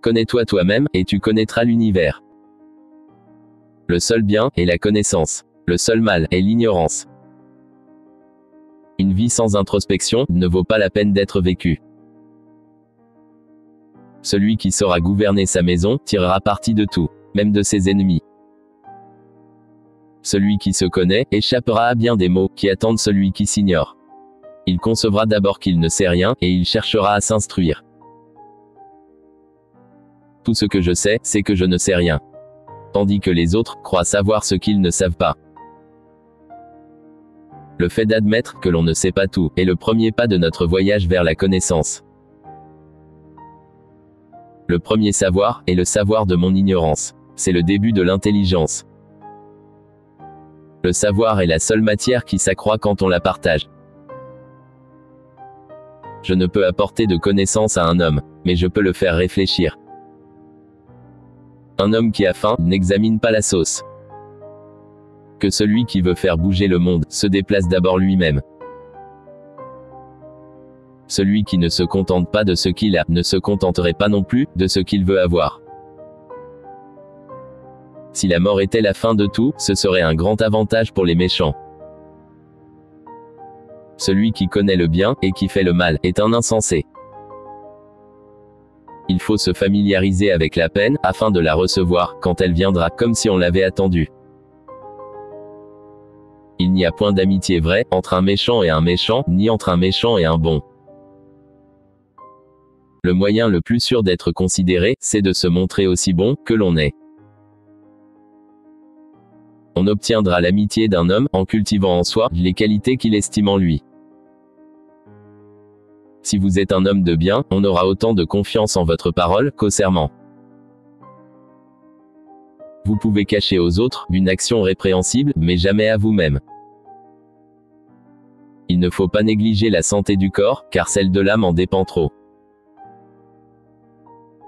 Connais-toi toi-même, et tu connaîtras l'univers. Le seul bien est la connaissance. Le seul mal est l'ignorance. Une vie sans introspection ne vaut pas la peine d'être vécue. Celui qui saura gouverner sa maison tirera parti de tout, même de ses ennemis. Celui qui se connaît échappera à bien des maux qui attendent celui qui s'ignore. Il concevra d'abord qu'il ne sait rien, et il cherchera à s'instruire. Tout ce que je sais, c'est que je ne sais rien. Tandis que les autres croient savoir ce qu'ils ne savent pas. Le fait d'admettre que l'on ne sait pas tout est le premier pas de notre voyage vers la connaissance. Le premier savoir est le savoir de mon ignorance. C'est le début de l'intelligence. Le savoir est la seule matière qui s'accroît quand on la partage. Je ne peux apporter de connaissance à un homme, mais je peux le faire réfléchir. Un homme qui a faim n'examine pas la sauce. Que celui qui veut faire bouger le monde se déplace d'abord lui-même. Celui qui ne se contente pas de ce qu'il a ne se contenterait pas non plus de ce qu'il veut avoir. Si la mort était la fin de tout, ce serait un grand avantage pour les méchants. Celui qui connaît le bien et qui fait le mal est un insensé. Il faut se familiariser avec la peine, afin de la recevoir, quand elle viendra, comme si on l'avait attendue. Il n'y a point d'amitié vraie, entre un méchant et un méchant, ni entre un méchant et un bon. Le moyen le plus sûr d'être considéré, c'est de se montrer aussi bon que l'on est. On obtiendra l'amitié d'un homme, en cultivant en soi, les qualités qu'il estime en lui. Si vous êtes un homme de bien, on aura autant de confiance en votre parole qu'au serment. Vous pouvez cacher aux autres une action répréhensible, mais jamais à vous-même. Il ne faut pas négliger la santé du corps, car celle de l'âme en dépend trop.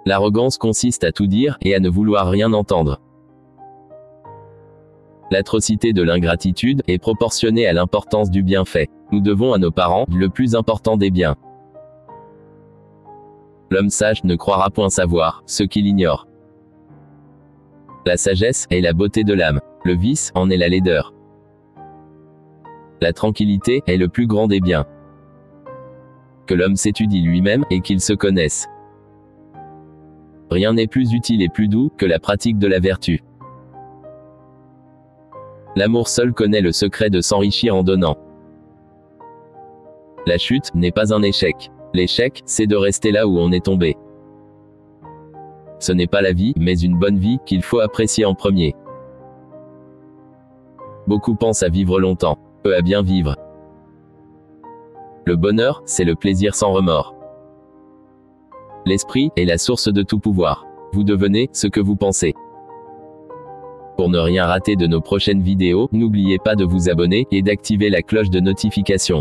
L'arrogance consiste à tout dire, et à ne vouloir rien entendre. L'atrocité de l'ingratitude est proportionnée à l'importance du bienfait. Nous devons à nos parents le plus important des biens. L'homme sage ne croira point savoir ce qu'il ignore. La sagesse est la beauté de l'âme. Le vice en est la laideur. La tranquillité est le plus grand des biens. Que l'homme s'étudie lui-même et qu'il se connaisse. Rien n'est plus utile et plus doux que la pratique de la vertu. L'amour seul connaît le secret de s'enrichir en donnant. La chute n'est pas un échec. L'échec, c'est de rester là où on est tombé. Ce n'est pas la vie, mais une bonne vie, qu'il faut apprécier en premier. Beaucoup pensent à vivre longtemps, peu à bien vivre. Le bonheur, c'est le plaisir sans remords. L'esprit est la source de tout pouvoir. Vous devenez ce que vous pensez. Pour ne rien rater de nos prochaines vidéos, n'oubliez pas de vous abonner et d'activer la cloche de notification.